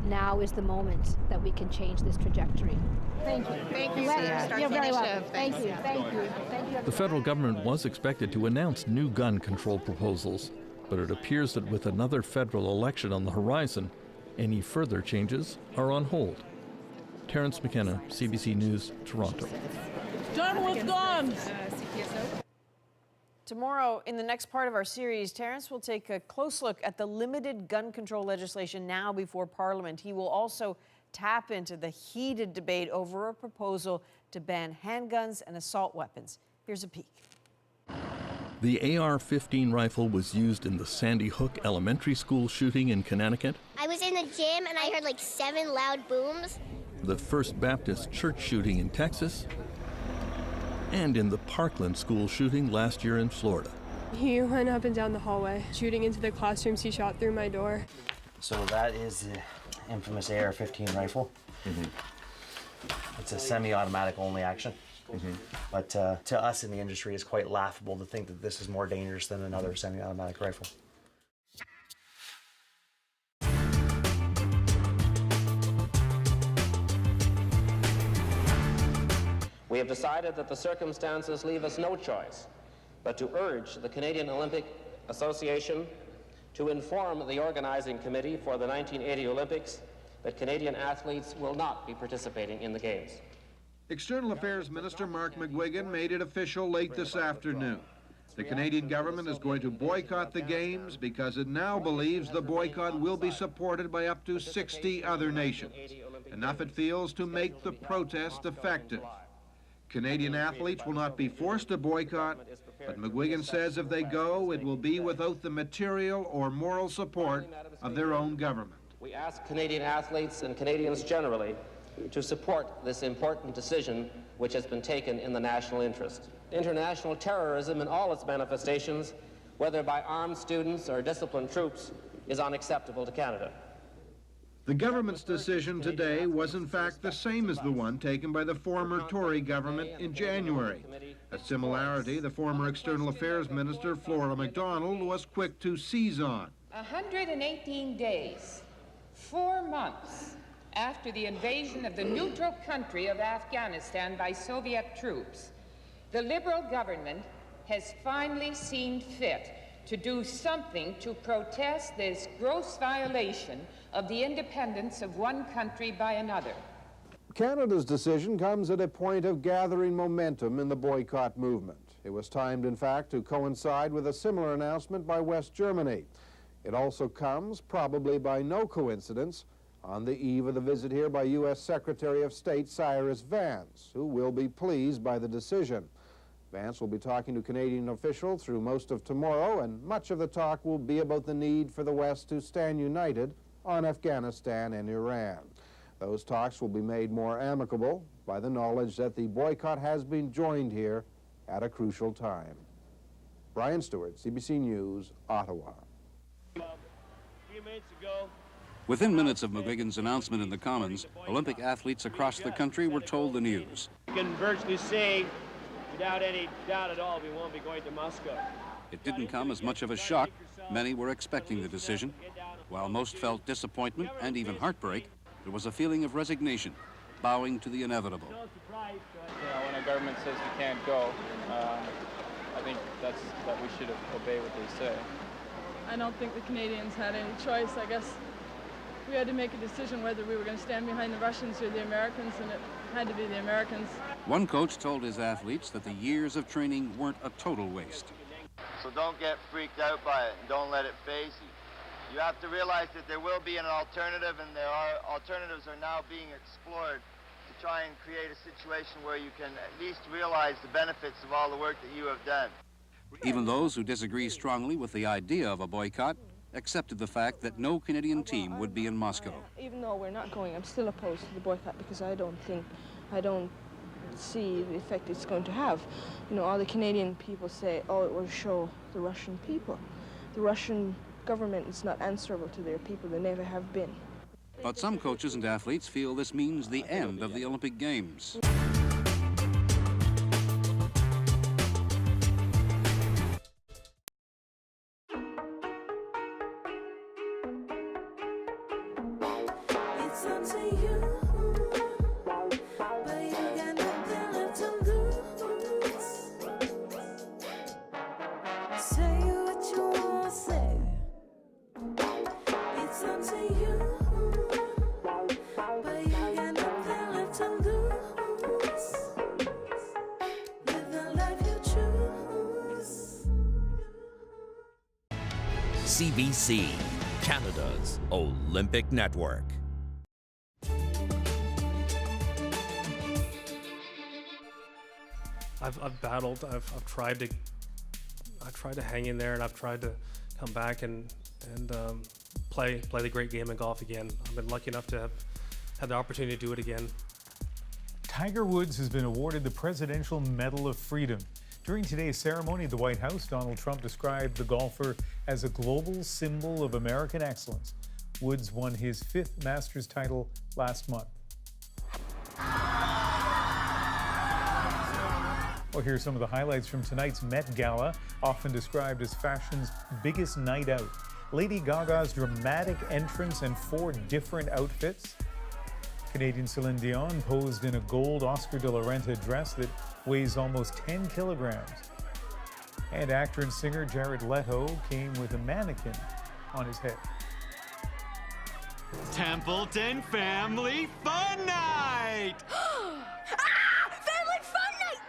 now is the moment that we can change this trajectory. Thank you. Thank you, You're very welcome. Thank you. Thank you. Thank you. The federal government was expected to announce new gun control proposals, but it appears that with another federal election on the horizon, any further changes are on hold. Terrence McKenna, CBC News, Toronto. Done with guns! Tomorrow, in the next part of our series, Terrence will take a close look at the limited gun control legislation now before Parliament. He will also tap into the heated debate over a proposal to ban handguns and assault weapons. Here's a peek. The AR-15 rifle was used in the Sandy Hook Elementary School shooting in Connecticut, I was in the gym and I heard like 7 loud booms. the First Baptist Church shooting in Texas, and in the Parkland school shooting last year in Florida. He went up and down the hallway, shooting into the classrooms. He shot through my door. So that is the infamous AR-15 rifle. It's a semi-automatic only action. But to us in the industry, it's quite laughable to think that this is more dangerous than another semi-automatic rifle. We have decided that the circumstances leave us no choice but to urge the Canadian Olympic Association to inform the organizing committee for the 1980 Olympics that Canadian athletes will not be participating in the Games. External Affairs Minister Mark McGuigan made it official late this afternoon. The Canadian government is going to boycott the Games because it now believes the boycott will be supported by up to 60 other nations. Enough, it feels, to make the protest effective. Canadian athletes will not be forced to boycott, but McGuigan says if they go, it will be without the material or moral support of their own government. We ask Canadian athletes and Canadians generally to support this important decision which has been taken in the national interest. International terrorism in all its manifestations, whether by armed students or disciplined troops, is unacceptable to Canada. The government's decision today was in fact the same as the one taken by the former Tory government in January. A similarity the former External Affairs Minister Flora MacDonald was quick to seize on. 118 days, 4 months after the invasion of the neutral country of Afghanistan by Soviet troops, the Liberal government has finally seen fit to do something to protest this gross violation of the independence of one country by another. Canada's decision comes at a point of gathering momentum in the boycott movement. It was timed, in fact, to coincide with a similar announcement by West Germany. It also comes, probably by no coincidence, on the eve of the visit here by U.S. Secretary of State Cyrus Vance, who will be pleased by the decision. Vance will be talking to Canadian officials through most of tomorrow, and much of the talk will be about the need for the West to stand united on Afghanistan and Iran. Those talks will be made more amicable by the knowledge that the boycott has been joined here at a crucial time. Brian Stewart, CBC News, Ottawa. Within minutes of McGuigan's announcement in the Commons, Olympic athletes across the country were told the news. You can virtually say, without any doubt at all, we won't be going to Moscow. It didn't come as much of a shock. Many were expecting the decision. While most felt disappointment and even heartbreak, there was a feeling of resignation, bowing to the inevitable. When a government says you can't go, I think that we should obey what they say. I don't think the Canadians had any choice. I guess we had to make a decision whether we were going to stand behind the Russians or the Americans, and it had to be the Americans. One coach told his athletes that the years of training weren't a total waste. So don't get freaked out by it and don't let it faze you. You have to realize that there will be an alternative, and alternatives are now being explored to try and create a situation where you can at least realize the benefits of all the work that you have done. Even those who disagree strongly with the idea of a boycott accepted the fact that no Canadian team would be in Moscow. Even though we're not going, I'm still opposed to the boycott because I don't see the effect it's going to have. You know, all the Canadian people say, oh, it will show the Russian people. The Russian government is not answerable to their people. They never have been. But some coaches and athletes feel this means the end of the Olympic Games. CBC, Canada's Olympic Network. I've battled. I've tried to hang in there, and I've tried to come back and play the great game of golf again. I've been lucky enough to have had the opportunity to do it again. Tiger Woods has been awarded the Presidential Medal of Freedom. During today's ceremony at the White House, Donald Trump described the golfer as a global symbol of American excellence. Woods won his 5th Masters title last month. Well, here's some of the highlights from tonight's Met Gala, often described as fashion's biggest night out. Lady Gaga's dramatic entrance and 4 different outfits. Canadian Celine Dion posed in a gold Oscar de la Renta dress that weighs almost 10 kilograms. And actor and singer Jared Leto came with a mannequin on his head. Templeton Family Fun Night! Family Fun Night!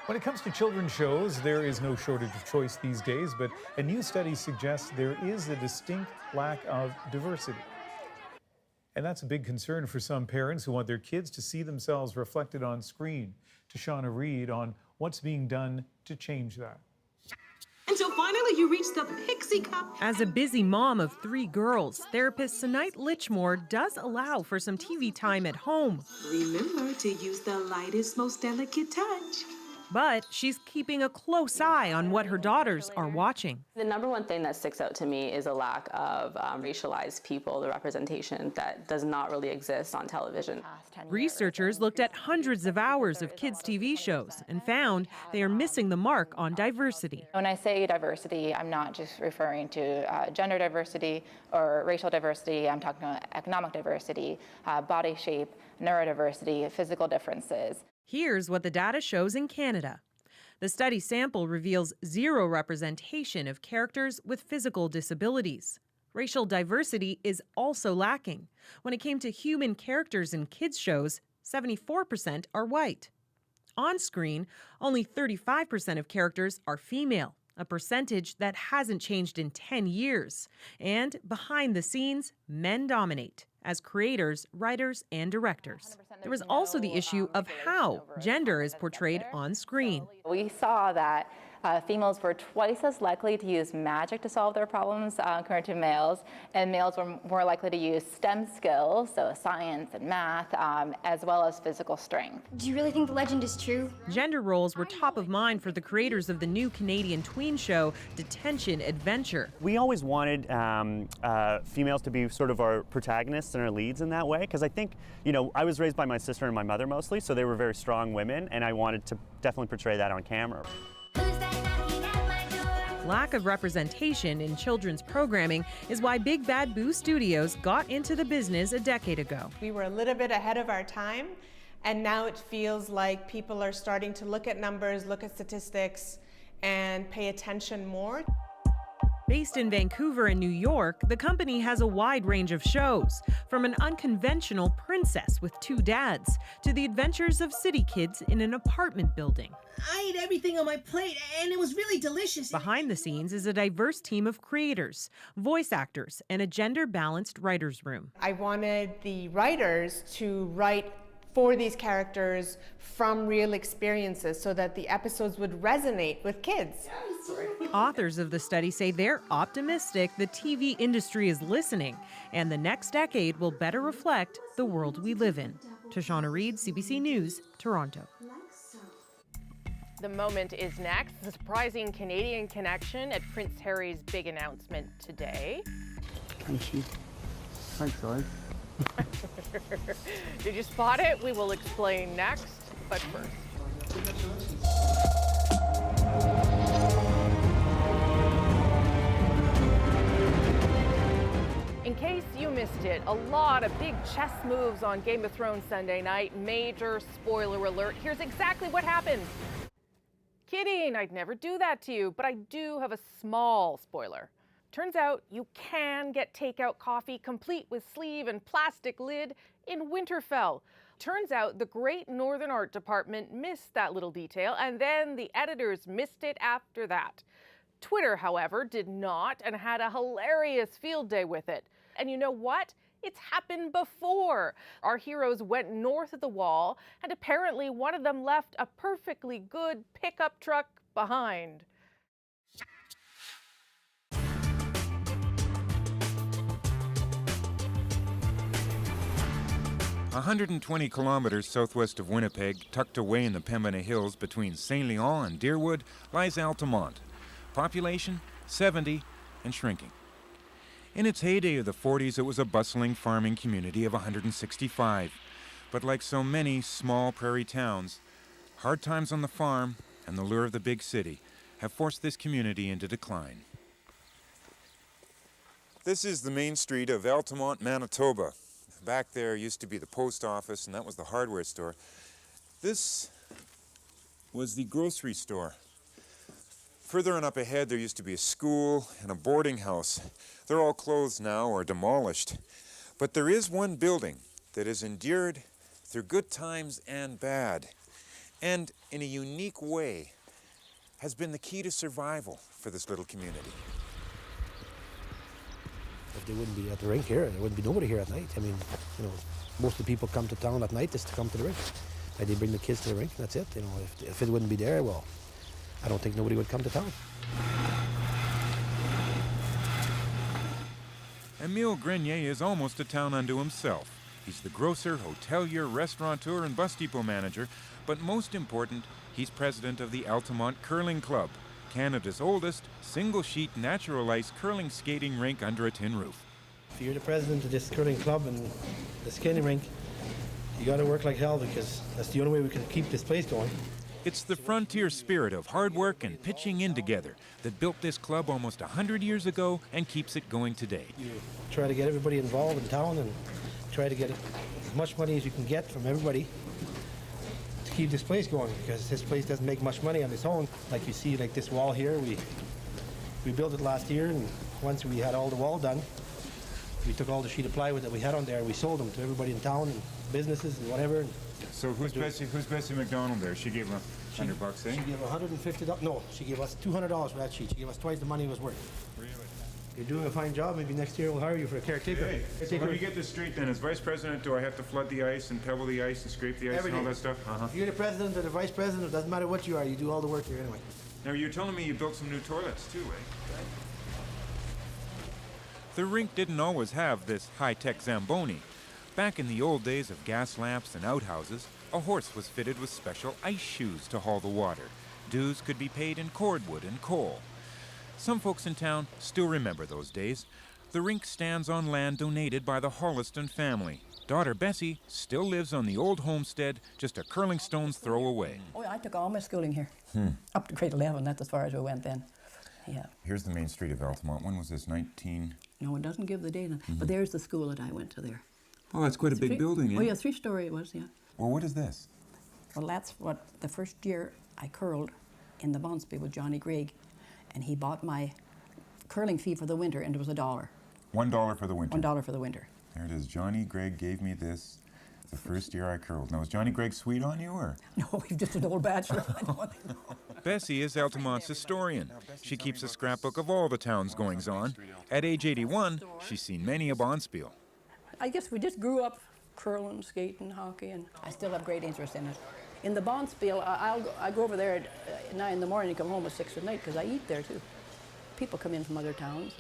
When it comes to children's shows, there is no shortage of choice these days, but a new study suggests there is a distinct lack of diversity. And that's a big concern for some parents who want their kids to see themselves reflected on screen. To Shauna Reed on what's being done to change that. Until finally you reach the Pixie Cup. As a busy mom of 3 girls, therapist Sonite Lichmore does allow for some TV time at home. Remember to use the lightest, most delicate touch. But she's keeping a close eye on what her daughters are watching. The number one thing that sticks out to me is a lack of racialized people, the representation that does not really exist on television. Researchers looked at hundreds of hours of kids' TV shows and found they are missing the mark on diversity. When I say diversity, I'm not just referring to gender diversity or racial diversity. I'm talking about economic diversity, body shape, neurodiversity, physical differences. Here's what the data shows in Canada. The study sample reveals zero representation of characters with physical disabilities. Racial diversity is also lacking. When it came to human characters in kids' shows, 74% are white. On screen, only 35% of characters are female, a percentage that hasn't changed in 10 years. And behind the scenes, men dominate as creators, writers, and directors. There was also the issue of how gender is portrayed on screen. We saw that females were twice as likely to use magic to solve their problems compared to males, and males were more likely to use STEM skills, so science and math, as well as physical strength. Do you really think the legend is true? Gender roles were top of mind for the creators of the new Canadian tween show, Detention Adventure. We always wanted females to be sort of our protagonists and our leads in that way, because I think, I was raised by my sister and my mother mostly, so they were very strong women, and I wanted to definitely portray that on camera. Lack of representation in children's programming is why Big Bad Boo Studios got into the business a decade ago. We were a little bit ahead of our time, and now it feels like people are starting to look at numbers, look at statistics, and pay attention more. Based in Vancouver and New York, the company has a wide range of shows, from an unconventional princess with 2 dads to the adventures of city kids in an apartment building. I ate everything on my plate, and it was really delicious. Behind the scenes is a diverse team of creators, voice actors, and a gender-balanced writers' room. I wanted the writers to write for these characters from real experiences so that the episodes would resonate with kids. Authors of the study say they're optimistic the TV industry is listening, and the next decade will better reflect the world we live in. Tashana Reid, CBC News, Toronto. The moment is next. The surprising Canadian connection at Prince Harry's big announcement today. Thank you. Thanks, guys. Did you spot it? We will explain next, but first. In case you missed it, a lot of big chess moves on Game of Thrones Sunday night. Major spoiler alert. Here's exactly what happened. Kidding, I'd never do that to you, but I do have a small spoiler. Turns out you can get takeout coffee complete with sleeve and plastic lid in Winterfell. Turns out the Great Northern Art Department missed that little detail, and then the editors missed it after that. Twitter, however, did not and had a hilarious field day with it. And you know what? It's happened before. Our heroes went north of the wall, and apparently one of them left a perfectly good pickup truck behind. 120 kilometers southwest of Winnipeg, tucked away in the Pembina Hills between St. Leon and Deerwood, lies Altamont. Population, 70 and shrinking. In its heyday of the 40s, it was a bustling farming community of 165. But like so many small prairie towns, hard times on the farm and the lure of the big city have forced this community into decline. This is the main street of Altamont, Manitoba. Back there used to be the post office, and that was the hardware store. This was the grocery store. Further on up ahead, there used to be a school and a boarding house. They're all closed now or demolished. But there is one building that has endured through good times and bad, and in a unique way has been the key to survival for this little community. If they wouldn't be at the rink here, there wouldn't be nobody here at night. I mean, most of the people come to town at night just to come to the rink. Like they bring the kids to the rink, and that's it. If it wouldn't be there, well, I don't think nobody would come to town. Emile Grenier is almost a town unto himself. He's the grocer, hotelier, restaurateur, and bus depot manager, but most important, he's president of the Altamont Curling Club, Canada's oldest single-sheet natural ice curling skating rink under a tin roof. If you're the president of this curling club and the skating rink, you got to work like hell because that's the only way we can keep this place going. It's the frontier spirit of hard work and pitching in together that built this club almost 100 years ago and keeps it going today. You try to get everybody involved in town and try to get as much money as you can get from everybody to keep this place going, because this place doesn't make much money on its own. Like you see, like this wall here, we built it last year, and once we had all the wall done, we took all the sheet of plywood that we had on there and we sold them to everybody in town and businesses and whatever. So who's Bessie McDonald there? She gave $100, eh? She gave $150. No, she gave us $200 for that sheet. She gave us twice the money it was worth. Really? You're doing a fine job. Maybe next year we'll hire you for a caretaker. Hey, so let me get this straight then. As vice president, do I have to flood the ice and pebble the ice and scrape the ice and all that stuff? If you're the president or the vice president, it doesn't matter what you are. You do all the work here anyway. Now, you're telling me you built some new toilets too, eh? The rink didn't always have this high-tech Zamboni. Back in the old days of gas lamps and outhouses, a horse was fitted with special ice shoes to haul the water. Dues could be paid in cordwood and coal. Some folks in town still remember those days. The rink stands on land donated by the Holliston family. Daughter Bessie still lives on the old homestead, just a curling stone's throw away. Oh, I took all my schooling here. Up to grade 11, that's as far as we went then. Yeah. Here's the main street of Altamont. When was this, 19? No, it doesn't give the date, but there's the school that I went to there. Oh, that's quite a big building, eh? Oh, yeah, 3-story it was, yeah. Well, what is this? Well, that's what the first year I curled in the Bonsby with Johnny Gregg, and he bought my curling fee for the winter, and it was $1. $1 for the winter? $1 for the winter. There it is. Johnny Gregg gave me this the first year I curled. Now, is Johnny Gregg sweet on you, or? No, he's just an old bachelor. Bessie is Altamont's historian. She keeps a scrapbook of all the town's goings-on. At age 81, she's seen many a bonspiel. I guess we just grew up curling, skating, hockey, and I still have great interest in it. In the bonspiel, I go over there at 9 in the morning and come home at 6 at night because I eat there too. People come in from other towns.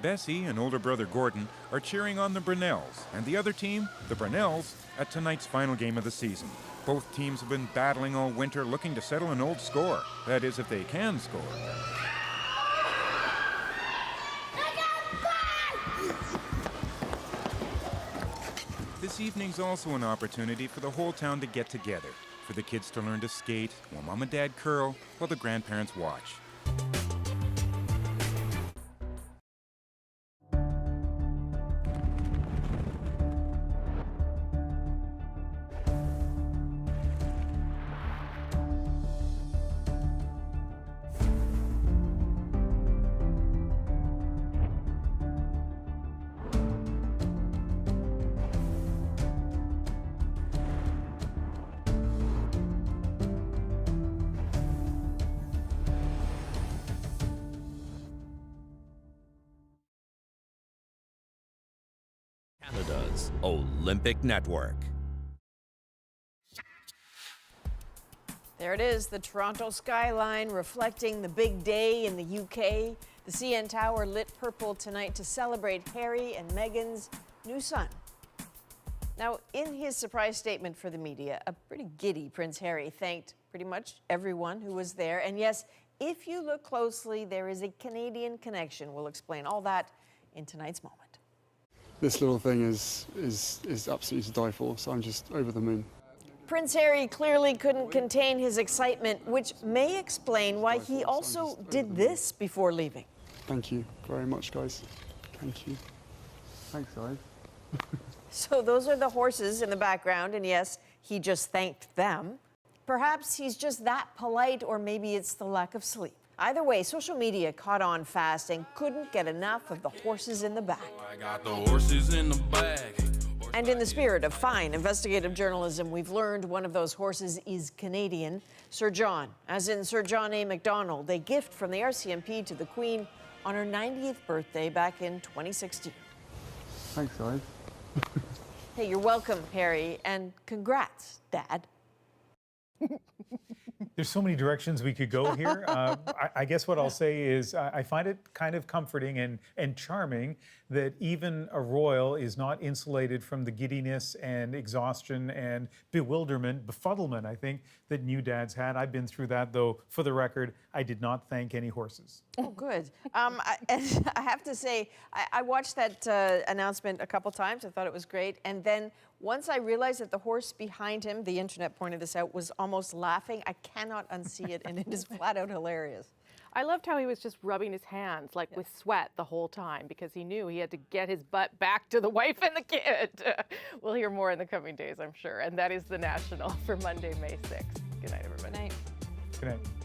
Bessie and older brother Gordon are cheering on the Brunels, and the other team, the Brunels, at tonight's final game of the season. Both teams have been battling all winter, looking to settle an old score. That is, if they can score. This evening's also an opportunity for the whole town to get together, for the kids to learn to skate, while Mom and Dad curl, while the grandparents watch. Canada's Olympic Network. There it is, the Toronto skyline reflecting the big day in the UK. The CN Tower lit purple tonight to celebrate Harry and Meghan's new son. Now, in his surprise statement for the media, a pretty giddy Prince Harry thanked pretty much everyone who was there. And yes, if you look closely, there is a Canadian connection. We'll explain all that in tonight's moment. This little thing is absolutely to die for, so I'm just over the moon. Prince Harry clearly couldn't contain his excitement, which may explain why he also did this before leaving. Thank you very much, guys. Thank you. Thanks, guys. So those are the horses in the background, and yes, he just thanked them. Perhaps he's just that polite, or maybe it's the lack of sleep. Either way, social media caught on fast and couldn't get enough of the horses in the back. I got the horses in the bag. And in the spirit of fine investigative journalism, we've learned one of those horses is Canadian. Sir John, as in Sir John A. Macdonald, a gift from the RCMP to the Queen on her 90th birthday back in 2016. Thanks, guys. Hey, you're welcome, Harry, and congrats, Dad. There's so many directions we could go here. I guess what I'll say is I find it kind of comforting and charming that even a royal is not insulated from the giddiness and exhaustion and bewilderment, befuddlement, I think, that new dads had. I've been through that, though, for the record, I did not thank any horses. Oh, good. And I have to say, I watched that announcement a couple times. I thought it was great. And then once I realized that the horse behind him, the internet pointed this out, was almost laughing, I cannot unsee it, and it is flat out hilarious. I loved how he was just rubbing his hands like with sweat the whole time because he knew he had to get his butt back to the wife and the kid. We'll hear more in the coming days, I'm sure. And that is The National for Monday, May 6th. Good night, everybody. Good night. Good night.